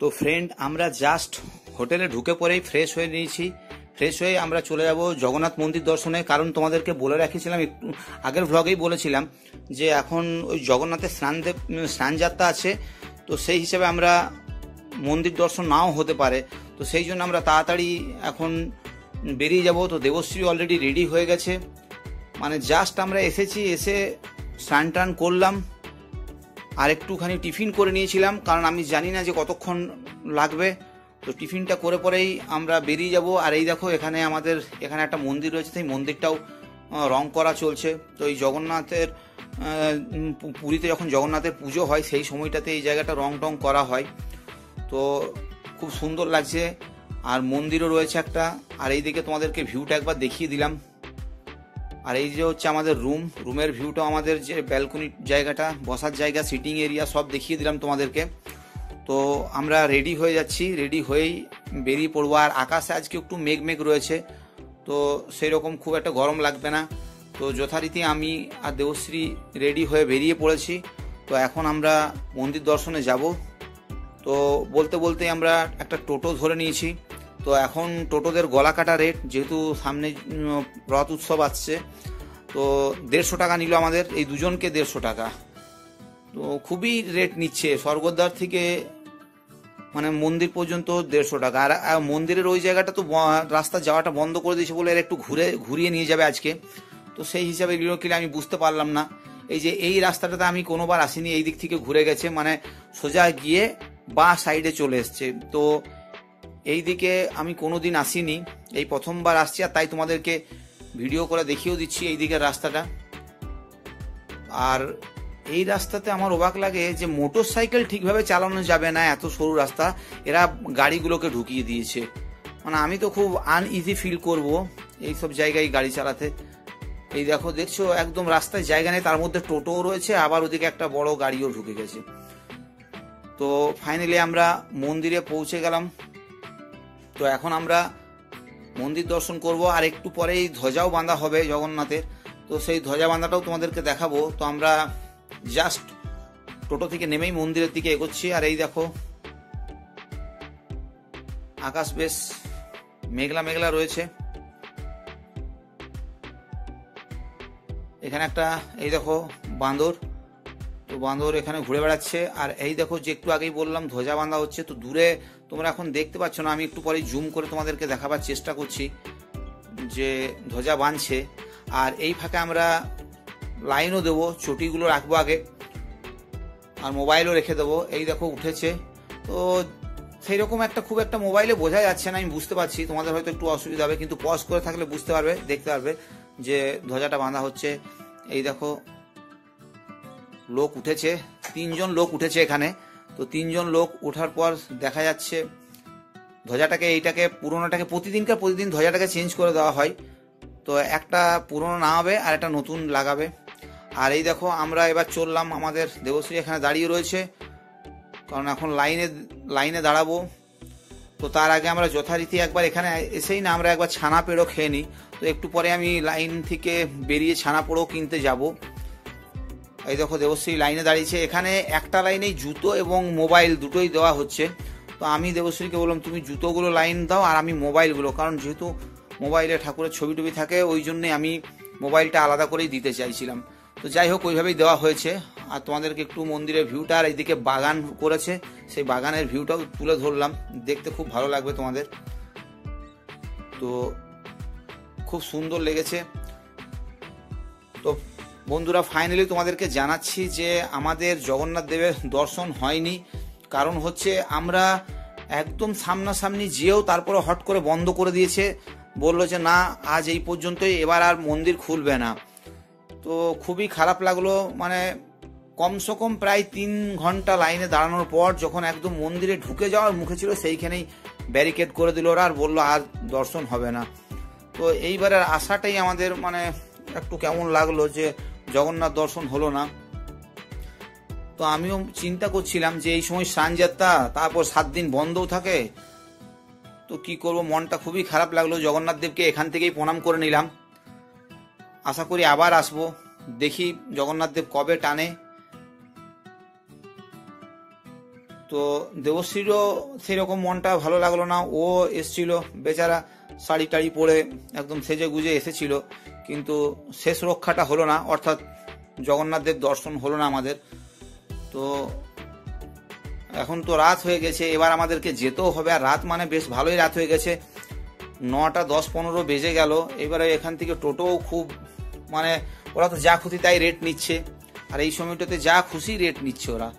তো ফ্রেন্ড, আমরা জাস্ট হোটেলে ঢুকে পড়েই ফ্রেশ হয়ে নিয়েছি। ফ্রেশ হয়ে আমরা চলে যাব জগন্নাথ মন্দির দর্শনে। কারণ তোমাদেরকে বলে রাখিছিলাম, একটু আগের ভ্লগেই বলেছিলাম যে এখন ওই জগন্নাথের স্নানযাত্রা আছে। তো সেই হিসেবে আমরা মন্দির দর্শন নাও হতে পারে, তো সেই জন্য আমরা তাড়াতাড়ি এখন বেরিয়ে যাব। তো দেবশ্রী অলরেডি রেডি হয়ে গেছে, মানে জাস্ট আমরা এসেছি, এসে স্নান টান করলাম আর একটুখানি টিফিন করে নিয়েছিলাম, কারণ আমি জানি না যে কতক্ষণ লাগবে। তো টিফিনটা করে পরেই আমরা বেরিয়ে যাব। আর এই দেখো, এখানে আমাদের এখানে একটা মন্দির রয়েছে, সেই মন্দিরটাও রং করা চলছে। তো এই জগন্নাথের পুরীতে যখন জগন্নাথের পুজো হয় সেই সময়টাতে এই জায়গাটা রং টং করা হয়। তো খুব সুন্দর লাগছে, আর মন্দিরও রয়েছে একটা। আর এইদিকে তোমাদেরকে ভিউটা একবার দেখিয়ে দিলাম। আর এই যে হচ্ছে আমাদের রুমের ভিউটা, আমাদের যে ব্যালকনি জায়গাটা, বসার জায়গা, সিটিং এরিয়া সব দেখিয়ে দিলাম তোমাদেরকে। তো আমরা রেডি হয়ে যাচ্ছি, রেডি হয়েই বেরিয়ে পড়বো। আর আকাশে আজকে একটু মেঘ রয়েছে, তো সেই রকম খুব একটা গরম লাগবে না। তো যথারীতি আমি আর দেবশ্রী রেডি হয়ে বেরিয়ে পড়েছি। তো এখন আমরা মন্দির দর্শনে যাব। তো বলতে বলতে আমরা একটা টোটো ধরে নিয়েছি। তো এখন টোটোদের গলা কাটা রেট, যেহেতু সামনে রথ উৎসব আসছে, তো 150 টাকা নিল আমাদের, এই দুজনকে 150 টাকা। তো খুবই রেট নিচ্ছে, স্বর্গদ্বার থেকে মানে মন্দির পর্যন্ত 150 টাকা। আর মন্দিরের ওই জায়গাটা তো রাস্তা যাওয়াটা বন্ধ করে দিয়েছে বলে এরা একটু ঘুরিয়ে নিয়ে যাবে আজকে। তো সেই হিসাবে এগুলো কিনা আমি বুঝতে পারলাম না। এই যে এই রাস্তাটাতে আমি কোনোবার আসিনি, এই দিক থেকে ঘুরে গেছে, মানে সোজা গিয়ে বাঁ সাইডে চলে এসছে। তো এই দিকে আমি কোনোদিন আসিনি, এই প্রথমবার আসছি। আর তাই তোমাদেরকে ভিডিও করে দেখিয়েও দিচ্ছি এই দিকের রাস্তাটা। আর এই রাস্তাতে আমার অবাক লাগে যে মোটর সাইকেল ঠিকভাবে চালানো যাবে না, এত সরু রাস্তা, এরা গাড়িগুলোকে ঢুকিয়ে দিয়েছে। মানে আমি তো খুব আনইজি ফিল করব এইসব জায়গায় গাড়ি চালাতে। এই দেখছো একদম রাস্তায় জায়গা নেই, তার মধ্যে টোটোও রয়েছে, আবার ওদিকে একটা বড় গাড়িও ঢুকে গেছে। তো ফাইনালি আমরা মন্দিরে পৌঁছে গেলাম। তো এখন আমরা মন্দির দর্শন করব, আর একটু পরেই ধ্বজাও বাঁধা হবে জগন্নাথের। তো সেই ধ্বজা বাঁধাটাও তোমাদেরকে দেখাবো। তো আমরা জাস্ট টোটো থেকে নেমেই মন্দিরের দিকে এগোচ্ছি। আর এই দেখো আকাশ বেশ মেঘলা রয়েছে। এখানে একটা এই দেখো বাঁদর, তো বাঁদর এখানে ঘুরে বেড়াচ্ছে। আর এই দেখো যে একটু আগেই বললাম ধ্বজা বাঁধা হচ্ছে, তো দূরে তোমরা এখন দেখতে পাচ্ছ না, আমি একটু পরে জুম করে তোমাদেরকে দেখাবার চেষ্টা করছি যে ধ্বজা বাঁধছে। আর এই ফাঁকে আমরা লাইনও দেবো, চটিগুলো রাখবো আগে, আর মোবাইলও রেখে দেবো। এই দেখো উঠেছে। তো সেই রকম একটা খুব একটা মোবাইলে বোঝা যাচ্ছে না, আমি বুঝতে পারছি, তোমাদের হয়তো একটু অসুবিধা হবে, কিন্তু পজ করে থাকলে বুঝতে পারবে, দেখতে পারবে যে ধ্বজাটা বাঁধা হচ্ছে। এই দেখো লোক উঠেছে, 3জন লোক উঠেছে এখানে। তো 3জন লোক ওঠার পর দেখা যাচ্ছে ধ্বজাটাকে, এইটাকে পুরোনোটাকে প্রতিদিন ধ্বজাটাকে চেঞ্জ করে দেওয়া হয়। তো একটা পুরোনো নামাবে আর একটা নতুন লাগাবে। আর এই দেখো আমরা এবার চললাম, আমাদের দেবশ্রী এখানে দাঁড়িয়ে রয়েছে, কারণ এখন লাইনে দাঁড়াবো। তো তার আগে আমরা যথারীতি একবার এখানে এসেই না আমরা একবার ছানা পেড়ো খেয়ে নিই। তো একটু পরে আমি লাইন থেকে বেরিয়ে ছানা পেড়ো কিনতে যাব। এই দেখো দেবশ্রী লাইনে দাঁড়িয়েছে, এখানে একটা লাইনেই জুতো এবং মোবাইল দুটোই দেওয়া হচ্ছে। তো আমি দেবশ্রীকে বললাম তুমি জুতোগুলো লাইন দাও আর আমি মোবাইলগুলো, কারণ যেহেতু মোবাইলে ঠাকুরের ছবি টবি থাকে, ওই জন্যে আমি মোবাইলটা আলাদা করেই দিতে চাইছিলাম। তো যাই হোক, ওইভাবেই দেওয়া হয়েছে। আর তোমাদেরকে একটু মন্দিরের ভিউটা, আর এইদিকে বাগান করেছে, সেই বাগানের ভিউটাও তুলে ধরলাম, দেখতে খুব ভালো লাগবে তোমাদের। তো খুব সুন্দর লেগেছে। তো বন্ধুরা, ফাইনালি তোমাদেরকে জানাচ্ছি যে আমাদের জগন্নাথ দেবের দর্শন হয়নি। কারণ হচ্ছে আমরা একদম সামনাসামনি যেও তারপরে হট করে বন্ধ করে দিয়েছে, বললো যে না আজ এই পর্যন্তই, এবার আর মন্দির খুলবে না। তো খুবই খারাপ লাগলো, মানে কমসে কম প্রায় 3 ঘন্টা লাইনে দাঁড়ানোর পর যখন একদম মন্দিরে ঢুকে যাওয়ার মুখে ছিল, সেইখানেই ব্যারিকেড করে দিল ওরা, আর বললো আর দর্শন হবে না। তো এইবারের আশাটাই আমাদের মানে একটু কেমন লাগলো যে জগন্নাথ দর্শন হলো না। তো আমিও চিন্তা করছিলাম যে এই সময় স্নানযাত্রা, তারপর 7 দিন বন্ধও থাকে, তো কি করব, মনটা খুবই খারাপ লাগলো। জগন্নাথ দেবকে এখান থেকেই প্রণাম করে নিলাম, আশা করি আবার আসবো, দেখি জগন্নাথ দেব কবে টানে। তো দেবশ্রীরও সেরকম মনটা ভালো লাগলো না, ও এসছিল বেচারা শাড়ি টাড়ি পরে একদম সেজে গুজে এসেছিল, কিন্তু শেষ রক্ষাটা হলো না, অর্থাৎ জগন্নাথ দেব দর্শন হলো না আমাদের। তো এখন তো রাত হয়ে গেছে, এবার আমাদেরকে যেতেও হবে, আর রাত মানে বেশ ভালোই রাত হয়ে গেছে, 9টা 10-15 বেজে গেল। এবারে এখান থেকে টোটোও খুব মানে ওরা তো যা খুশি তাই রেট নিচ্ছে, আর এই সময়টাতে যা খুশি রেট নিচ্ছে ওরা।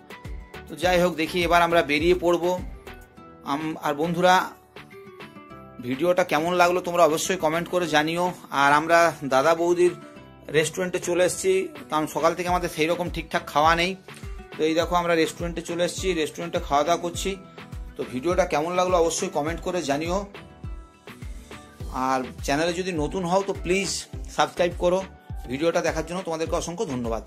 তো যাই হোক, দেখি এবার আমরা বেরিয়ে পড়বো। আর বন্ধুরা, ভিডিওটা কেমন লাগলো তোমরা অবশ্যই কমেন্ট করে জানিও। আর আমরা দাদা বৌদির রেস্টুরেন্টে চলে এসেছি, কারণ সকাল থেকে আমাদের সেই রকম ঠিকঠাক খাওয়া নেই। তো এই দেখো আমরা রেস্টুরেন্টে চলে এসেছি, রেস্টুরেন্টে খাওয়া দাওয়া করছি। তো ভিডিওটা কেমন লাগলো অবশ্যই কমেন্ট করে জানিও। আর চ্যানেলে যদি নতুন হও তো প্লিজ সাবস্ক্রাইব করো। ভিডিওটা দেখার জন্য তোমাদেরকে অসংখ্য ধন্যবাদ।